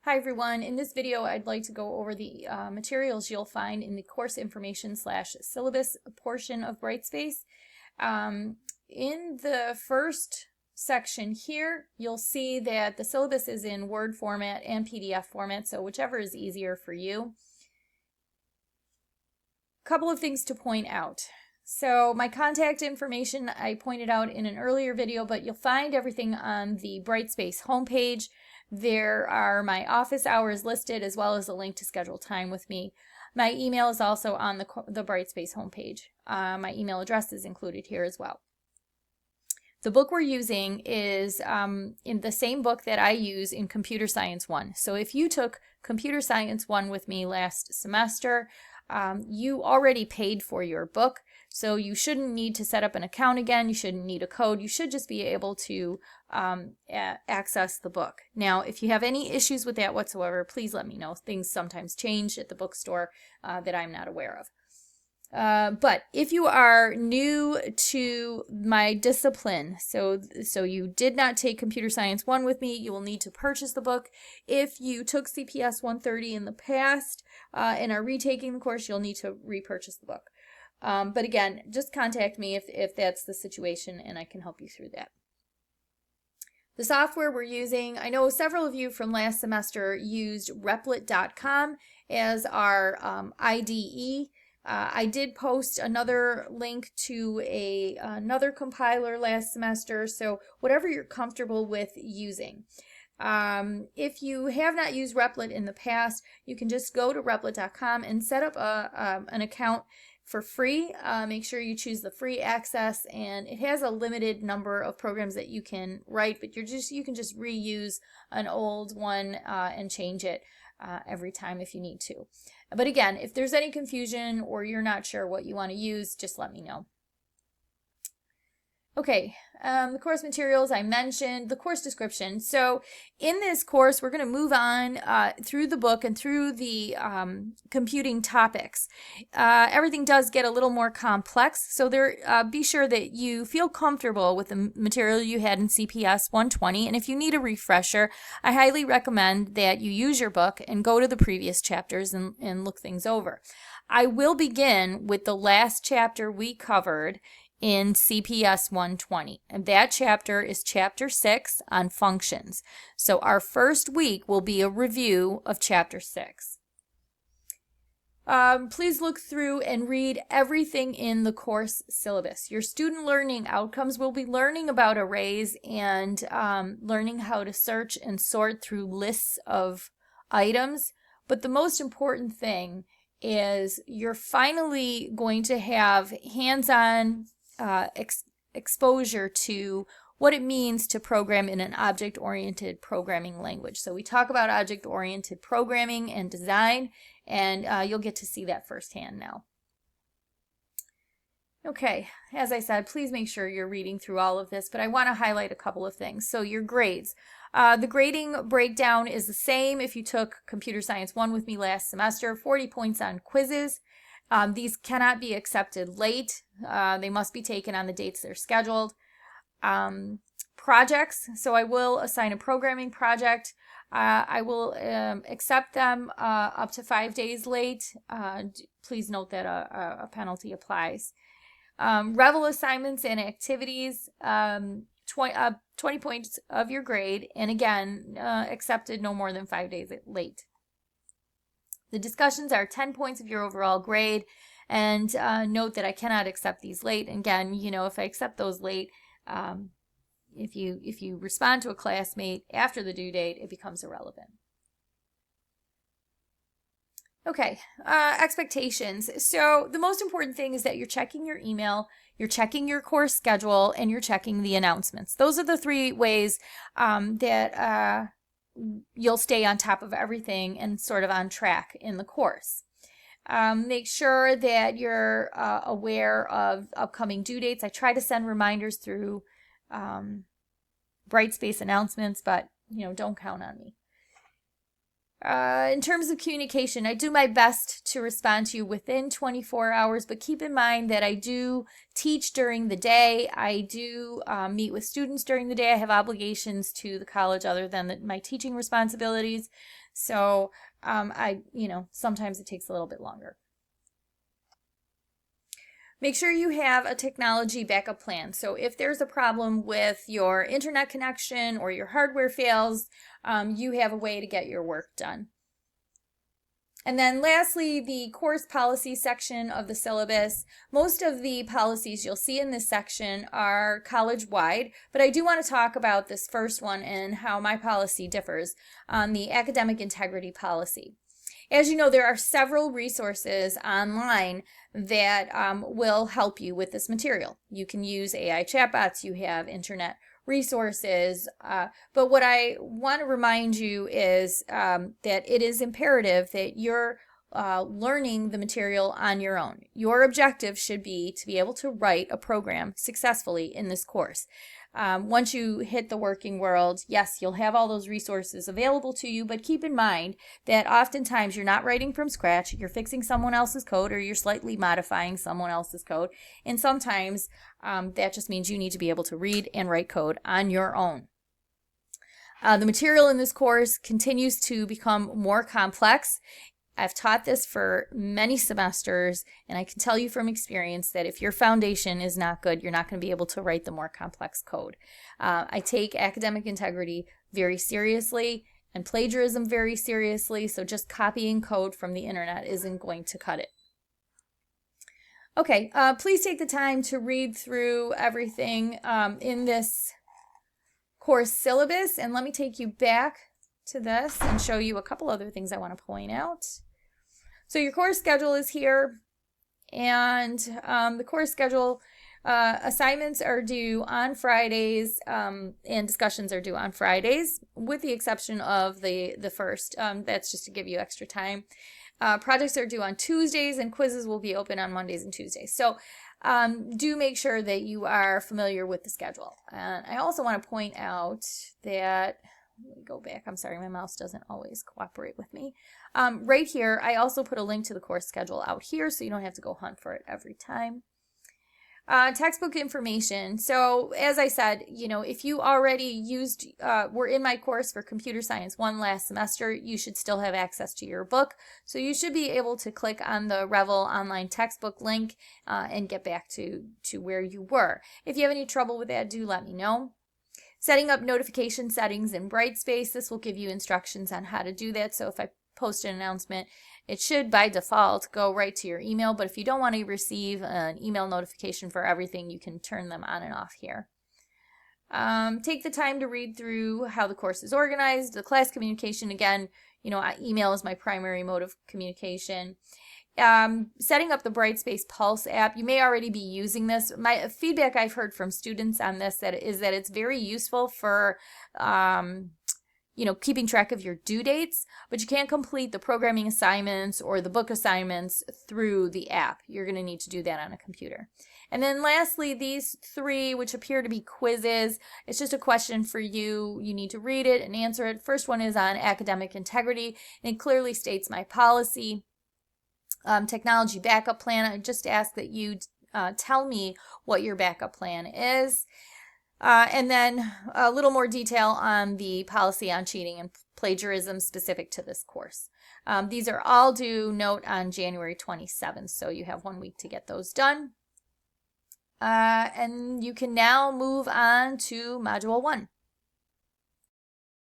Hi everyone, in this video I'd like to go over the materials you'll find in the course information / syllabus portion of Brightspace. In the first section here you'll see that the syllabus is in Word format and PDF format, so whichever is easier for you. Couple of things to point out. So my contact information I pointed out in an earlier video, but you'll find everything on the Brightspace homepage. There are my office hours listed as well as a link to schedule time with me. My email is also on the Brightspace homepage. My email address is included here as well. The book we're using is in the same book that I use in Computer Science 1. So if you took Computer Science 1 with me last semester, you already paid for your book, so you shouldn't need to set up an account again. You shouldn't need a code. You should just be able to access the book. Now, if you have any issues with that whatsoever, please let me know. Things sometimes change at the bookstore that I'm not aware of. But if you are new to my discipline, so you did not take Computer Science 1 with me, you will need to purchase the book. If you took cps130 in the past and are retaking the course, you'll need to repurchase the book. But again, just contact me if that's the situation and I can help you through that. The software we're using, I know several of you from last semester used Replit.com as our IDE. I did post another link to another compiler last semester, so whatever you're comfortable with using. If you have not used Replit in the past, you can just go to Replit.com and set up an account for free. Make sure you choose the free access, and it has a limited number of programs that you can write, but you can just reuse an old one and change it every time if you need to. But again, if there's any confusion or you're not sure what you want to use, just let me know. Okay, the course materials I mentioned, the course description. So in this course, we're going to move on through the book and through the computing topics. Everything does get a little more complex, so be sure that you feel comfortable with the material you had in CPS 120. And if you need a refresher, I highly recommend that you use your book and go to the previous chapters and look things over. I will begin with the last chapter we covered in CPS 120, and that chapter is chapter 6 on functions. So our first week will be a review of chapter 6. Please look through and read everything in the course syllabus. Your student learning outcomes will be learning about arrays and learning how to search and sort through lists of items, but the most important thing is you're finally going to have hands-on exposure to what it means to program in an object-oriented programming language. So we talk about object-oriented programming and design, and you'll get to see that firsthand now. Okay, as I said, please make sure you're reading through all of this, but I want to highlight a couple of things. So your grades. The grading breakdown is the same if you took Computer Science 1 with me last semester, 40 points on quizzes. These cannot be accepted late. They must be taken on the dates they're scheduled. Projects, so I will assign a programming project. I will accept them up to 5 days late. Please note that a penalty applies. Revel assignments and activities, 20 points of your grade, and again, accepted no more than 5 days late. The discussions are 10 points of your overall grade, and note that I cannot accept these late. Again, if I accept those late, if you respond to a classmate after the due date, it becomes irrelevant. Okay, expectations. So the most important thing is that you're checking your email, you're checking your course schedule, and you're checking the announcements. Those are the 3 ways that you'll stay on top of everything and sort of on track in the course. Make sure that you're aware of upcoming due dates. I try to send reminders through Brightspace announcements, but don't count on me. In terms of communication, I do my best to respond to you within 24 hours, but keep in mind that I do teach during the day. I do meet with students during the day. I have obligations to the college other than my teaching responsibilities. So sometimes it takes a little bit longer. Make sure you have a technology backup plan. So if there's a problem with your internet connection or your hardware fails, you have a way to get your work done. And then lastly, the course policy section of the syllabus. Most of the policies you'll see in this section are college-wide, but I do want to talk about this first one and how my policy differs on the academic integrity policy. As you know, there are several resources online that will help you with this material. You can use AI chatbots, you have internet resources, but what I want to remind you is that it is imperative that you're learning the material on your own. Your objective should be to be able to write a program successfully in this course. Once you hit the working world, yes, you'll have all those resources available to you, but keep in mind that oftentimes you're not writing from scratch, you're fixing someone else's code or you're slightly modifying someone else's code, and sometimes that just means you need to be able to read and write code on your own. The material in this course continues to become more complex. I've taught this for many semesters, and I can tell you from experience that if your foundation is not good, you're not going to be able to write the more complex code. I take academic integrity very seriously and plagiarism very seriously, so just copying code from the internet isn't going to cut it. Okay, please take the time to read through everything in this course syllabus, and let me take you back to this and show you a couple other things I want to point out. So your course schedule is here, and the course schedule assignments are due on Fridays and discussions are due on Fridays, with the exception of the first. That's just to give you extra time. Projects are due on Tuesdays, and quizzes will be open on Mondays and Tuesdays. So do make sure that you are familiar with the schedule. And I also want to point out that, let me go back. I'm sorry, my mouse doesn't always cooperate with me. Right here, I also put a link to the course schedule out here, so you don't have to go hunt for it every time. Textbook information. So as I said, if you already were in my course for Computer Science 1 last semester, you should still have access to your book. So you should be able to click on the Revel online textbook link and get back to where you were. If you have any trouble with that, do let me know. Setting up notification settings in Brightspace. This will give you instructions on how to do that. So if I post an announcement, it should by default go right to your email. But if you don't want to receive an email notification for everything, you can turn them on and off here. Take the time to read through how the course is organized. The class communication, again, email is my primary mode of communication. Setting up the Brightspace Pulse app. You may already be using this. My feedback I've heard from students on this is that it's very useful for keeping track of your due dates, but you can't complete the programming assignments or the book assignments through the app. You're going to need to do that on a computer. And then lastly, these three, which appear to be quizzes, it's just a question for you. You need to read it and answer it. First one is on academic integrity, and it clearly states my policy. Technology backup plan. I just ask that you tell me what your backup plan is. And then a little more detail on the policy on cheating and plagiarism specific to this course. These are all due, note, on January 27th, so you have 1 week to get those done. And you can now move on to Module 1.